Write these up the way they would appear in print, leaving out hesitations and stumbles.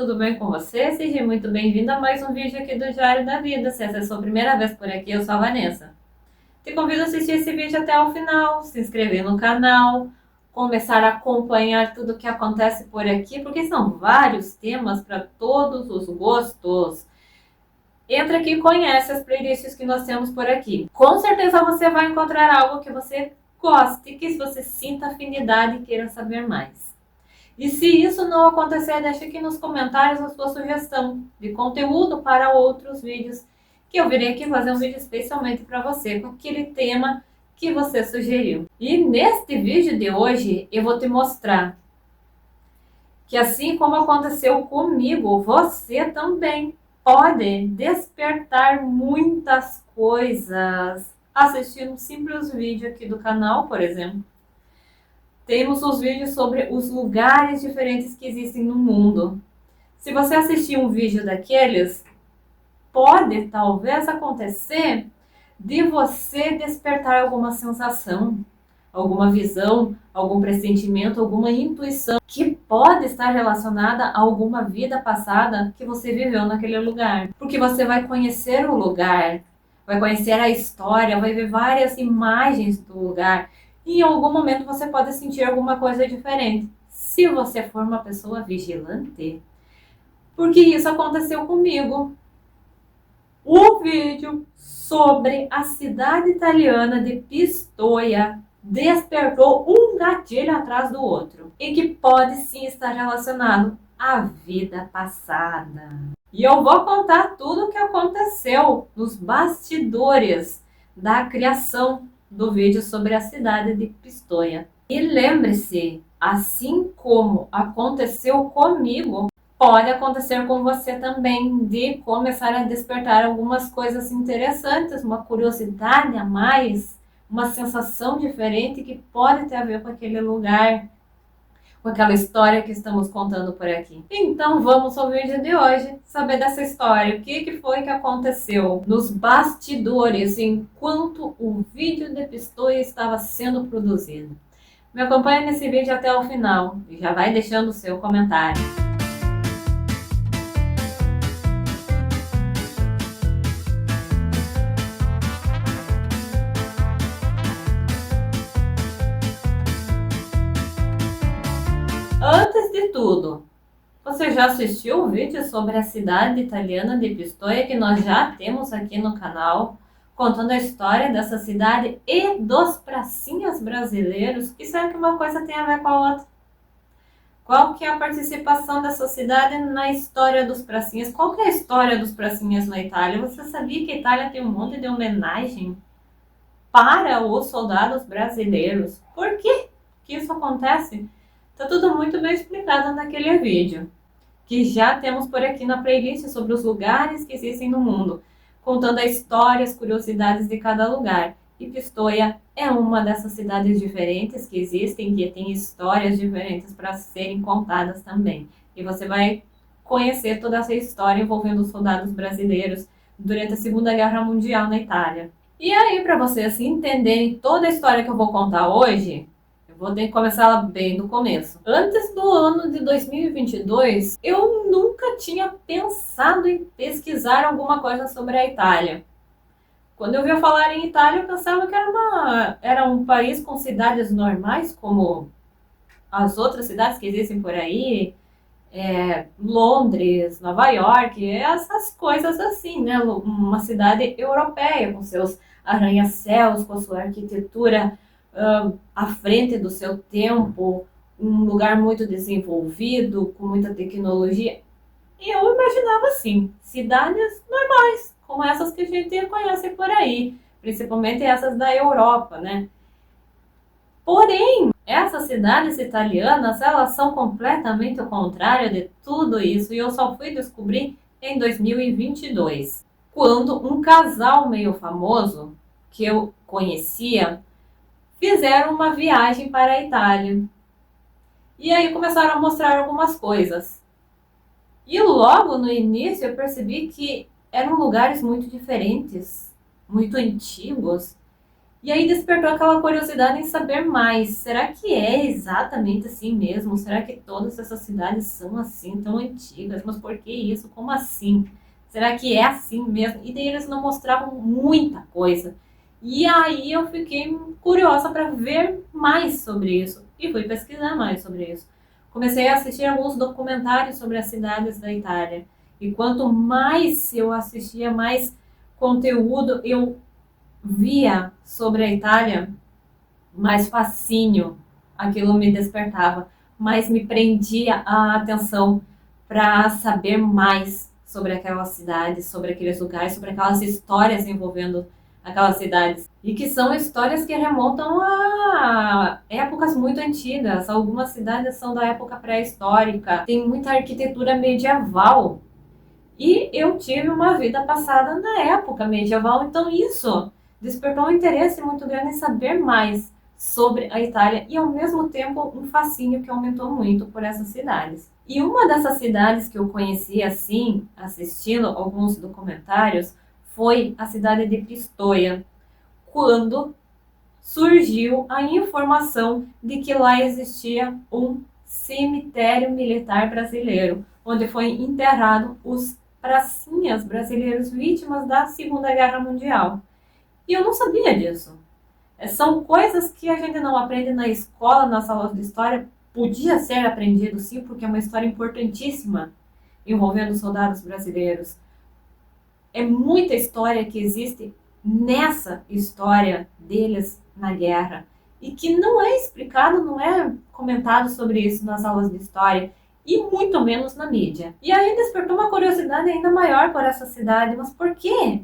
tudo bem com você? Seja muito bem-vindo a mais um vídeo aqui do Diário da Vida. Se essa é a sua primeira vez por aqui, eu sou a Vanessa. Te convido a assistir esse vídeo até o final, se inscrever no canal, começar a acompanhar tudo o que acontece por aqui, porque são vários temas para todos os gostos. Entra aqui e conhece as playlists que nós temos por aqui. Com certeza você vai encontrar algo que você goste, que você sinta afinidade e queira saber mais. E se isso não acontecer, deixe aqui nos comentários a sua sugestão de conteúdo para outros vídeos, que eu virei aqui fazer um vídeo especialmente para você, com aquele tema que você sugeriu. E neste vídeo de hoje, eu vou te mostrar que assim como aconteceu comigo, você também pode despertar muitas coisas assistindo um simples vídeo aqui do canal, por exemplo. Temos os vídeos sobre os lugares diferentes que existem no mundo. Se você assistir um vídeo daqueles, pode talvez acontecer de você despertar alguma sensação, alguma visão, algum pressentimento, alguma intuição que pode estar relacionada a alguma vida passada que você viveu naquele lugar. Porque você vai conhecer o lugar, vai conhecer a história, vai ver várias imagens do lugar. E em algum momento você pode sentir alguma coisa diferente, se você for uma pessoa vigilante. Porque isso aconteceu comigo. O vídeo sobre a cidade italiana de Pistoia despertou um gatilho atrás do outro, e que pode sim estar relacionado à vida passada. E eu vou contar tudo o que aconteceu nos bastidores da criação do vídeo sobre a cidade de Pistoia. E lembre-se, assim como aconteceu comigo, pode acontecer com você também, de começar a despertar algumas coisas interessantes, uma curiosidade a mais, uma sensação diferente que pode ter a ver com aquele lugar, com aquela história que estamos contando por aqui. Então vamos ao vídeo de hoje, saber dessa história, o que foi que aconteceu nos bastidores enquanto o vídeo de Pistoia estava sendo produzido. Me acompanhe nesse vídeo até o final e já vai deixando o seu comentário. Antes de tudo, você já assistiu o vídeo sobre a cidade italiana de Pistoia, que nós já temos aqui no canal, contando a história dessa cidade e dos pracinhas brasileiros? Que será que uma coisa tem a ver com a outra? Qual que é a participação dessa cidade na história dos pracinhas? Qual que é a história dos pracinhas na Itália? Você sabia que a Itália tem um monte de homenagem para os soldados brasileiros? Por que isso acontece? Tá tudo muito bem explicado naquele vídeo, que já temos por aqui na playlist sobre os lugares que existem no mundo, contando a história, as curiosidades de cada lugar. E Pistoia é uma dessas cidades diferentes que existem, que tem histórias diferentes para serem contadas também. E você vai conhecer toda essa história envolvendo os soldados brasileiros durante a Segunda Guerra Mundial na Itália. E aí, para vocês assim, entenderem toda a história que eu vou contar hoje, vou ter que começar lá bem do começo. Antes do ano de 2022, eu nunca tinha pensado em pesquisar alguma coisa sobre a Itália. Quando eu ouvia falar em Itália, eu pensava que era um país com cidades normais, como as outras cidades que existem por aí, Londres, Nova York, essas coisas assim, né? Uma cidade europeia, com seus arranha-céus, com a sua arquitetura à frente do seu tempo, um lugar muito desenvolvido, com muita tecnologia. E eu imaginava assim, cidades normais, como essas que a gente conhece por aí, principalmente essas da Europa, né? Porém, essas cidades italianas, elas são completamente o contrário de tudo isso, e eu só fui descobrir em 2022, quando um casal meio famoso, que eu conhecia, fizeram uma viagem para a Itália. E aí começaram a mostrar algumas coisas. E logo no início eu percebi que eram lugares muito diferentes, muito antigos. E aí despertou aquela curiosidade em saber mais. Será que é exatamente assim mesmo? Será que todas essas cidades são assim, tão antigas? Mas por que isso? Como assim? Será que é assim mesmo? E daí eles não mostravam muita coisa. E aí eu fiquei curiosa para ver mais sobre isso. E fui pesquisar mais sobre isso. Comecei a assistir alguns documentários sobre as cidades da Itália. E quanto mais eu assistia, mais conteúdo eu via sobre a Itália, mais fascínio aquilo me despertava, mais me prendia a atenção para saber mais sobre aquelas cidades, sobre aqueles lugares, sobre aquelas histórias envolvendo aquelas cidades. E que são histórias que remontam a épocas muito antigas. Algumas cidades são da época pré-histórica, tem muita arquitetura medieval. E eu tive uma vida passada na época medieval, então isso despertou um interesse muito grande em saber mais sobre a Itália e ao mesmo tempo um fascínio que aumentou muito por essas cidades. E uma dessas cidades que eu conheci assim, assistindo alguns documentários, foi a cidade de Pistoia, quando surgiu a informação de que lá existia um cemitério militar brasileiro, onde foi enterrado os pracinhas brasileiros vítimas da Segunda Guerra Mundial. E eu não sabia disso. São coisas que a gente não aprende na escola, nas aulas de história. Podia ser aprendido sim, porque é uma história importantíssima envolvendo soldados brasileiros. É muita história que existe nessa história deles na guerra e que não é explicado, não é comentado sobre isso nas aulas de história e muito menos na mídia. E aí despertou uma curiosidade ainda maior por essa cidade, mas por quê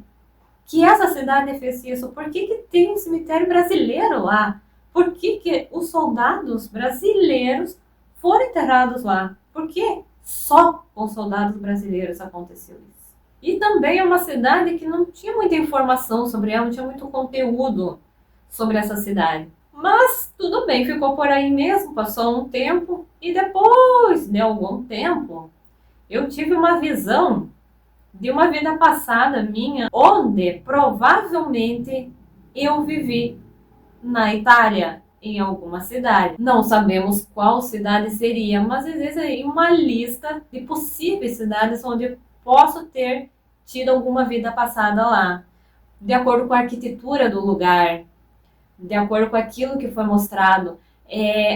que essa cidade fez isso? Por que tem um cemitério brasileiro lá? Por que os soldados brasileiros foram enterrados lá? Por que só com soldados brasileiros aconteceu isso? E também é uma cidade que não tinha muita informação sobre ela, não tinha muito conteúdo sobre essa cidade. Mas tudo bem, ficou por aí mesmo, passou um tempo e depois de algum tempo eu tive uma visão de uma vida passada minha, onde provavelmente eu vivi na Itália, em alguma cidade. Não sabemos qual cidade seria, mas existe aí uma lista de possíveis cidades onde posso ter tido alguma vida passada lá, de acordo com a arquitetura do lugar, de acordo com aquilo que foi mostrado.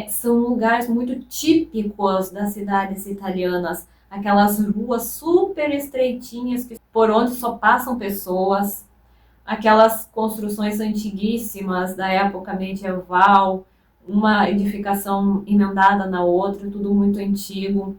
São lugares muito típicos das cidades italianas, aquelas ruas super estreitinhas por onde só passam pessoas, aquelas construções antiguíssimas da época medieval, uma edificação emendada na outra, tudo muito antigo.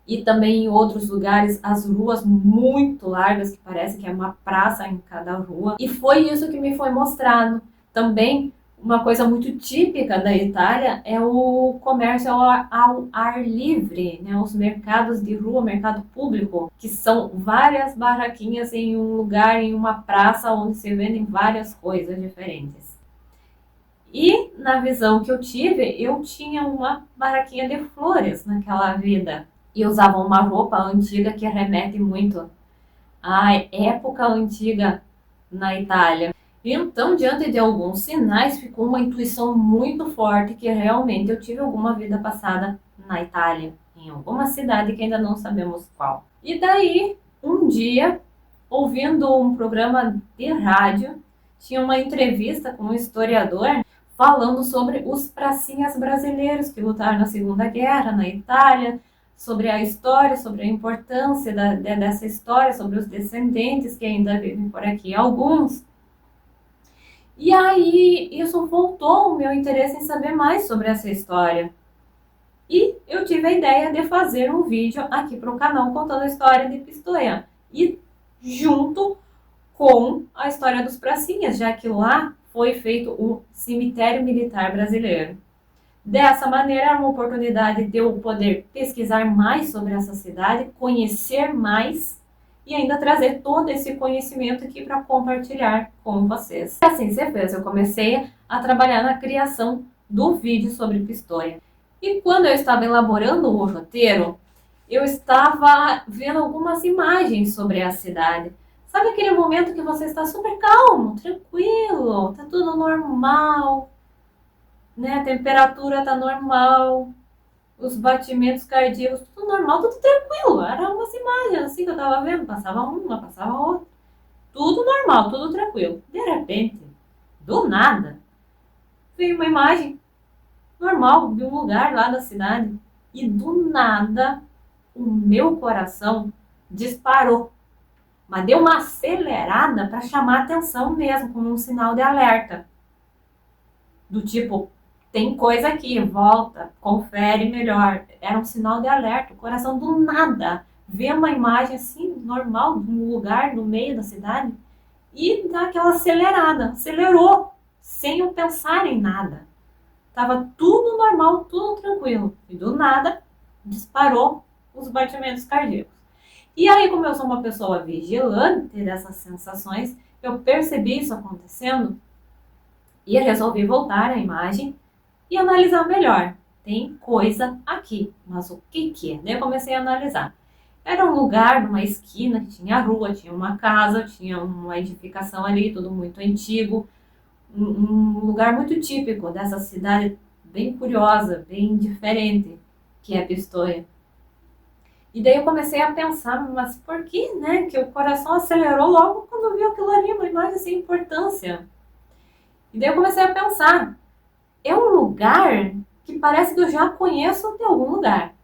E também em outros lugares, as ruas muito largas, que parece que é uma praça em cada rua. E foi isso que me foi mostrado. Também, uma coisa muito típica da Itália é o comércio ao ar livre, né? Os mercados de rua, mercado público, que são várias barraquinhas em um lugar, em uma praça, onde se vendem várias coisas diferentes. E na visão que eu tive, eu tinha uma barraquinha de flores naquela vida. E usavam uma roupa antiga que remete muito à época antiga na Itália. Então, diante de alguns sinais, ficou uma intuição muito forte que realmente eu tive alguma vida passada na Itália, em alguma cidade que ainda não sabemos qual. E daí, um dia, ouvindo um programa de rádio, tinha uma entrevista com um historiador falando sobre os pracinhas brasileiros que lutaram na Segunda Guerra na Itália, sobre a história, sobre a importância dessa história, sobre os descendentes que ainda vivem por aqui, alguns. E aí isso voltou o meu interesse em saber mais sobre essa história. E eu tive a ideia de fazer um vídeo aqui para o canal contando a história de Pistoia. E junto com a história dos pracinhas, já que lá foi feito o cemitério militar brasileiro. Dessa maneira, era uma oportunidade de eu poder pesquisar mais sobre essa cidade, conhecer mais e ainda trazer todo esse conhecimento aqui para compartilhar com vocês. E assim se fez, eu comecei a trabalhar na criação do vídeo sobre Pistoia. E quando eu estava elaborando o roteiro, eu estava vendo algumas imagens sobre a cidade. Sabe aquele momento que você está super calmo, tranquilo, tá tudo tudo no normal, né? A temperatura tá normal, os batimentos cardíacos, tudo normal, tudo tranquilo. Era umas imagens assim que eu tava vendo, passava uma, passava outra. Tudo normal, tudo tranquilo. De repente, do nada, veio uma imagem normal de um lugar lá da cidade. E do nada, o meu coração disparou. Mas deu uma acelerada para chamar atenção mesmo, como um sinal de alerta. Do tipo, tem coisa aqui, volta, confere melhor. Era um sinal de alerta. O coração do nada vê uma imagem assim, normal, de um lugar no meio da cidade e dá aquela acelerada. Acelerou, sem eu pensar em nada. Tava tudo normal, tudo tranquilo. E do nada, disparou os batimentos cardíacos. E aí, como eu sou uma pessoa vigilante dessas sensações, eu percebi isso acontecendo e resolvi voltar à imagem e analisar melhor. Tem coisa aqui, mas o que que é? Daí eu comecei a analisar. Era um lugar, numa esquina, que tinha rua, tinha uma casa, tinha uma edificação ali, tudo muito antigo. Um lugar muito típico dessa cidade, bem curiosa, bem diferente, que é Pistoia. E daí eu comecei a pensar, mas por que, né, que o coração acelerou logo quando viu aquilo ali, uma imagem sem importância. E daí eu comecei a pensar, é um lugar que parece que eu já conheço de algum lugar.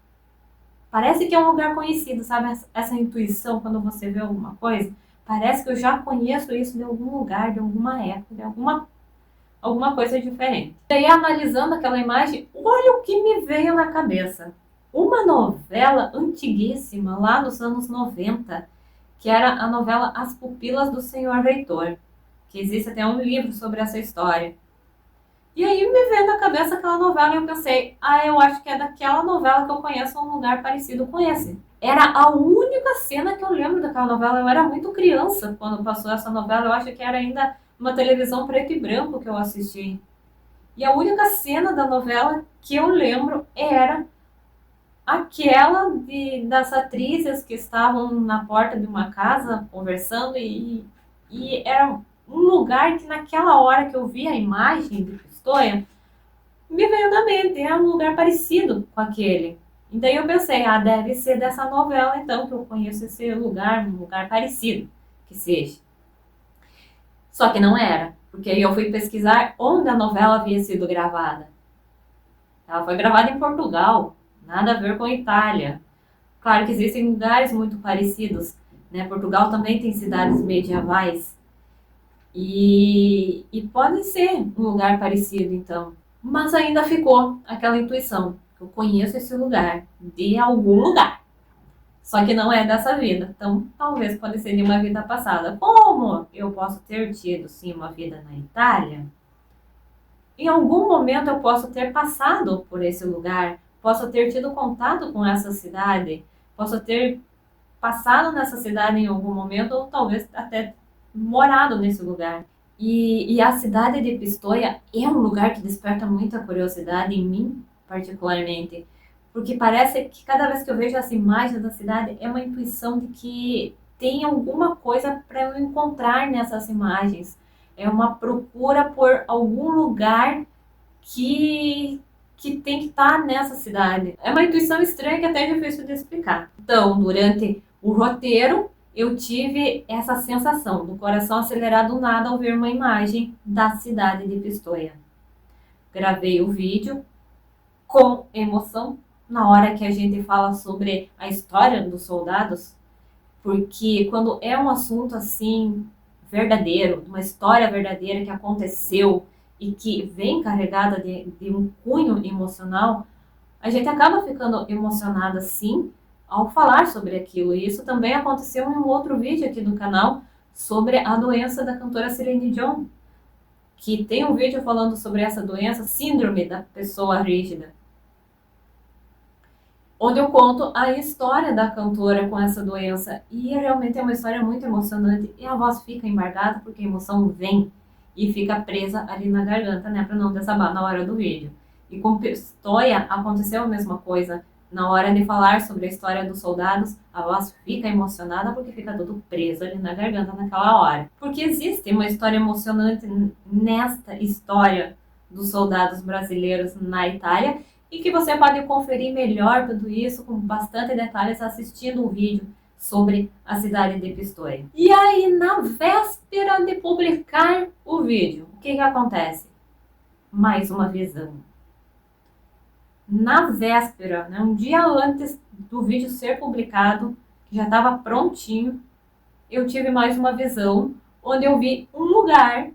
Parece que é um lugar conhecido, sabe? Essa intuição quando você vê alguma coisa. Parece que eu já conheço isso de algum lugar, de alguma época, de alguma coisa diferente. Daí, analisando aquela imagem, olha o que me veio na cabeça. Uma novela antiguíssima, lá nos anos 90, que era a novela As Pupilas do Senhor Reitor, que existe até um livro sobre essa história. E aí me veio na cabeça aquela novela e eu pensei, eu acho que é daquela novela que eu conheço um lugar parecido com esse. Era a única cena que eu lembro daquela novela. Eu era muito criança quando passou essa novela, eu acho que era ainda uma televisão preto e branco que eu assisti. E a única cena da novela que eu lembro era aquela das atrizes que estavam na porta de uma casa conversando e era um lugar que naquela hora que eu vi a imagem de Pistoia, me veio na mente, é um lugar parecido com aquele. E daí eu pensei, deve ser dessa novela então que eu conheço esse lugar, um lugar parecido que seja. Só que não era, porque aí eu fui pesquisar onde a novela havia sido gravada. Ela foi gravada em Portugal, nada a ver com a Itália. Claro que existem lugares muito parecidos, né? Portugal também tem cidades medievais. E pode ser um lugar parecido, então. Mas ainda ficou aquela intuição. Eu conheço esse lugar, de algum lugar. Só que não é dessa vida. Então, talvez pode ser de uma vida passada. Como eu posso ter tido, sim, uma vida na Itália, em algum momento eu posso ter passado por esse lugar, posso ter tido contato com essa cidade, posso ter passado nessa cidade em algum momento, ou talvez até morado nesse lugar. E a cidade de Pistoia é um lugar que desperta muita curiosidade em mim, particularmente, porque parece que cada vez que eu vejo essa imagem da cidade é uma intuição de que tem alguma coisa para eu encontrar nessas imagens. É uma procura por algum lugar que tem que estar nessa cidade. É uma intuição estranha que até é difícil de explicar. Então, durante o roteiro, eu tive essa sensação do coração acelerar do nada ao ver uma imagem da cidade de Pistoia. Gravei o vídeo com emoção na hora que a gente fala sobre a história dos soldados, porque quando é um assunto assim verdadeiro, uma história verdadeira que aconteceu e que vem carregada de um cunho emocional, a gente acaba ficando emocionada sim ao falar sobre aquilo. E isso também aconteceu em um outro vídeo aqui do canal sobre a doença da cantora Celine Dion, que tem um vídeo falando sobre essa doença, síndrome da pessoa rígida, onde eu conto a história da cantora com essa doença. E realmente é uma história muito emocionante e a voz fica embargada porque a emoção vem e fica presa ali na garganta, né, para não desabar na hora do vídeo. E com Pistoia aconteceu a mesma coisa. na hora de falar sobre a história dos soldados, a voz fica emocionada porque fica tudo preso ali na garganta naquela hora. Porque existe uma história emocionante nesta história dos soldados brasileiros na Itália e que você pode conferir melhor tudo isso com bastante detalhes assistindo o vídeo sobre a cidade de Pistoia. E aí, na véspera de publicar o vídeo, o que acontece? Mais uma visão. Na véspera, né, um dia antes do vídeo ser publicado, que já estava prontinho, eu tive mais uma visão onde eu vi um lugar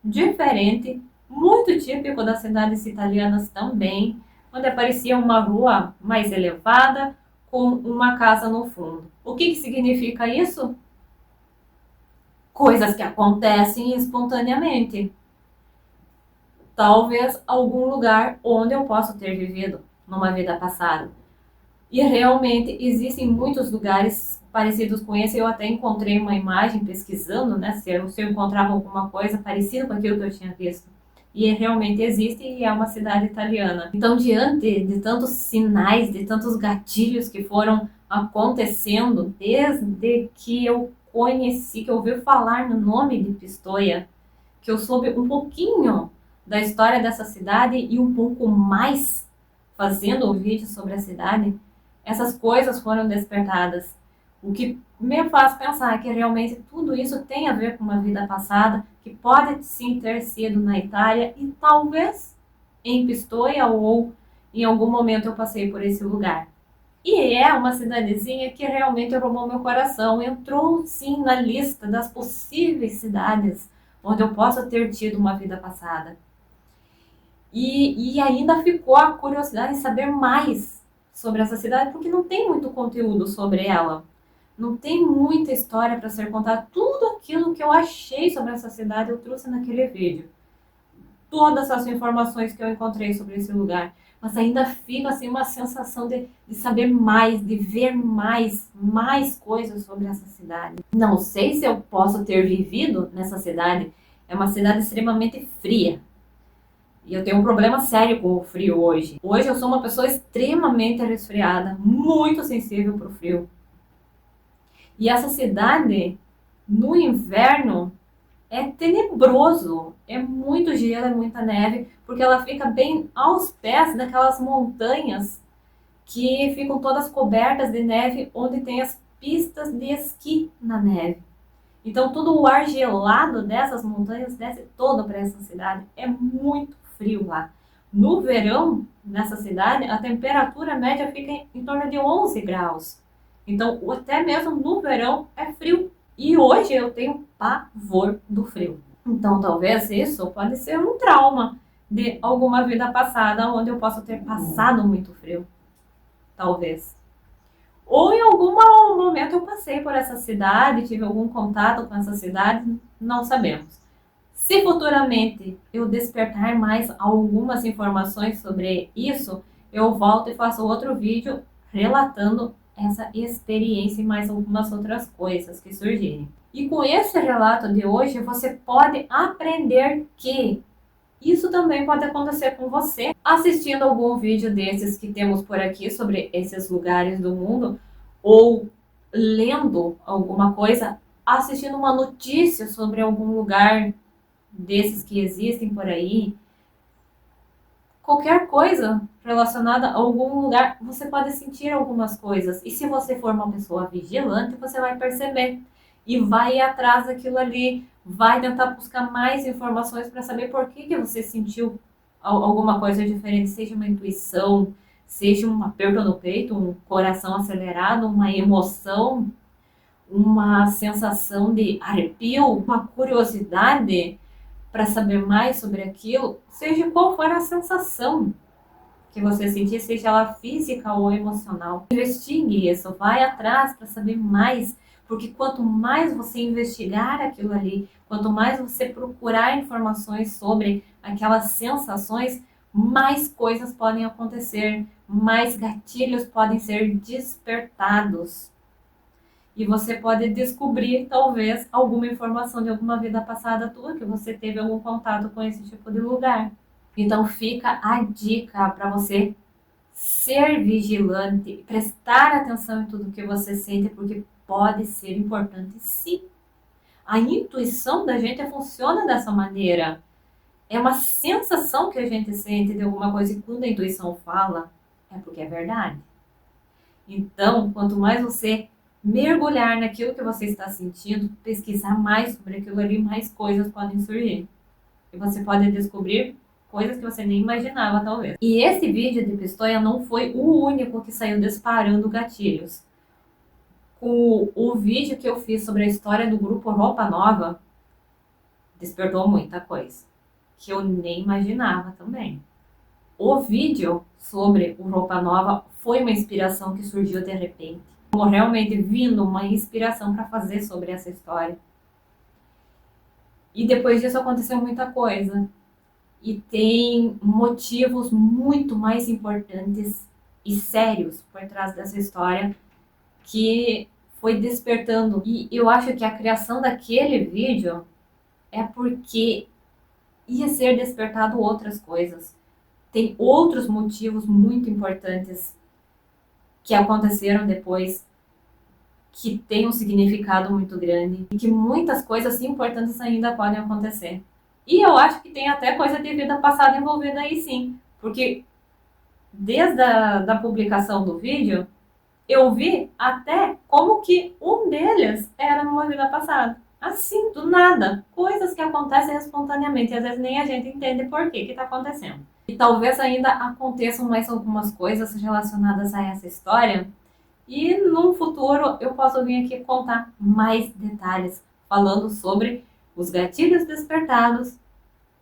diferente, muito típico das cidades italianas também, onde aparecia uma rua mais elevada com uma casa no fundo. O que significa isso? Coisas que acontecem espontaneamente. Talvez algum lugar onde eu possa ter vivido numa vida passada. E realmente existem muitos lugares parecidos com esse. Eu até encontrei uma imagem pesquisando, né, se eu encontrava alguma coisa parecida com aquilo que eu tinha visto. E realmente existe e é uma cidade italiana. Então, diante de tantos sinais, de tantos gatilhos que foram acontecendo desde que eu conheci, que eu ouvi falar no nome de Pistoia, que eu soube um pouquinho da história dessa cidade e um pouco mais fazendo o vídeo sobre a cidade, essas coisas foram despertadas. O que me faz pensar que realmente tudo isso tem a ver com uma vida passada, que pode sim ter sido na Itália e talvez em Pistoia ou em algum momento eu passei por esse lugar. E é uma cidadezinha que realmente roubou meu coração. Entrou sim na lista das possíveis cidades onde eu possa ter tido uma vida passada. E ainda ficou a curiosidade de saber mais sobre essa cidade, porque não tem muito conteúdo sobre ela. Não tem muita história para ser contada. Tudo aquilo que eu achei sobre essa cidade eu trouxe naquele vídeo. Todas as informações que eu encontrei sobre esse lugar. Mas ainda fica assim uma sensação de saber mais, de ver mais coisas sobre essa cidade. Não sei se eu posso ter vivido nessa cidade. É uma cidade extremamente fria. E eu tenho um problema sério com o frio hoje. Hoje eu sou uma pessoa extremamente resfriada, muito sensível para o frio. E essa cidade, no inverno, é tenebroso. É muito gelo, é muita neve, porque ela fica bem aos pés daquelas montanhas que ficam todas cobertas de neve, onde tem as pistas de esqui na neve. Então, todo o ar gelado dessas montanhas desce todo para essa cidade. É muito frio lá. No verão, nessa cidade, a temperatura média fica em torno de 11 graus. Então, até mesmo no verão é frio. E hoje eu tenho pavor do frio. Então, talvez isso pode ser um trauma de alguma vida passada, onde eu possa ter passado muito frio. Talvez. Ou em algum momento eu passei por essa cidade, tive algum contato com essa cidade, não sabemos. Se futuramente eu despertar mais algumas informações sobre isso, eu volto e faço outro vídeo relatando essa experiência e mais algumas outras coisas que surgirem. E com esse relato de hoje, você pode aprender que isso também pode acontecer com você assistindo algum vídeo desses que temos por aqui sobre esses lugares do mundo, ou lendo alguma coisa, assistindo uma notícia sobre algum lugar desses que existem por aí. Qualquer coisa relacionada a algum lugar, você pode sentir algumas coisas. E se você for uma pessoa vigilante, você vai perceber e vai ir atrás daquilo ali, vai tentar buscar mais informações para saber por que você sentiu alguma coisa diferente, seja uma intuição, seja um aperto no peito, um coração acelerado, uma emoção, uma sensação de arrepio, uma curiosidade para saber mais sobre aquilo, seja qual for a sensação que você sentir, seja ela física ou emocional. Investigue isso, vai atrás para saber mais, porque quanto mais você investigar aquilo ali, quanto mais você procurar informações sobre aquelas sensações, mais coisas podem acontecer, mais gatilhos podem ser despertados. E você pode descobrir, talvez, alguma informação de alguma vida passada tua, que você teve algum contato com esse tipo de lugar. Então fica a dica para você ser vigilante, prestar atenção em tudo que você sente, porque pode ser importante sim. A intuição da gente funciona dessa maneira. É uma sensação que a gente sente de alguma coisa e quando a intuição fala, é porque é verdade. Então, quanto mais você mergulhar naquilo que você está sentindo, pesquisar mais sobre aquilo ali, mais coisas podem surgir. E você pode descobrir coisas que você nem imaginava, talvez. E esse vídeo de Pistoia não foi o único que saiu disparando gatilhos. O vídeo que eu fiz sobre a história do grupo Roupa Nova despertou muita coisa, que eu nem imaginava também. O vídeo sobre o Roupa Nova foi uma inspiração que surgiu de repente. Como realmente vindo uma inspiração para fazer sobre essa história. E depois disso aconteceu muita coisa. E tem motivos muito mais importantes e sérios por trás dessa história que foi despertando. E eu acho que a criação daquele vídeo é porque ia ser despertado outras coisas. Tem outros motivos muito importantes que aconteceram depois, que tem um significado muito grande e que muitas coisas importantes ainda podem acontecer. E eu acho que tem até coisa de vida passada envolvida aí sim, porque desde a publicação do vídeo, eu vi até como que um deles era numa vida passada. Assim, do nada. Coisas que acontecem espontaneamente e às vezes nem a gente entende por que está acontecendo. E talvez ainda aconteçam mais algumas coisas relacionadas a essa história. E no futuro eu posso vir aqui contar mais detalhes, falando sobre os gatilhos despertados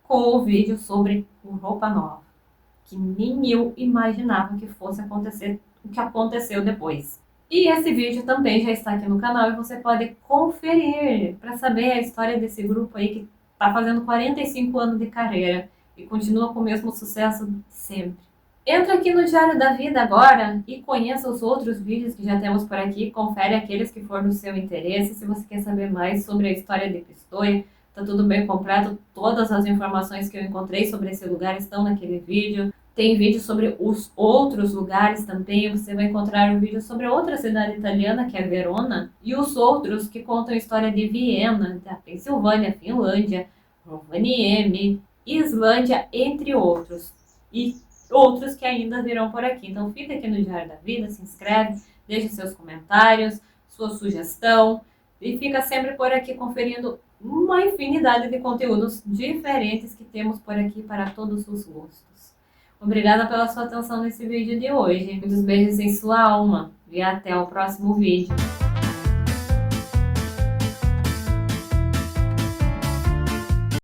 com o vídeo sobre o Roupa Nova, que nem eu imaginava que fosse acontecer o que aconteceu depois. E esse vídeo também já está aqui no canal e você pode conferir para saber a história desse grupo aí que está fazendo 45 anos de carreira e continua com o mesmo sucesso de sempre. Entra aqui no Diário da Vida agora e conheça os outros vídeos que já temos por aqui. Confere aqueles que for do seu interesse. Se você quer saber mais sobre a história de Pistoia, tá tudo bem completo. Todas as informações que eu encontrei sobre esse lugar estão naquele vídeo. Tem vídeo sobre os outros lugares também. Você vai encontrar um vídeo sobre outra cidade italiana, que é Verona, e os outros que contam a história de Viena, da Pensilvânia, Finlândia, Rovaniemi, Islândia, entre outros. E outros que ainda virão por aqui. Então fica aqui no Diário da Vida, se inscreve, deixe seus comentários, sua sugestão e fica sempre por aqui conferindo uma infinidade de conteúdos diferentes que temos por aqui para todos os gostos. Obrigada pela sua atenção nesse vídeo de hoje. Muitos beijos em sua alma e até o próximo vídeo.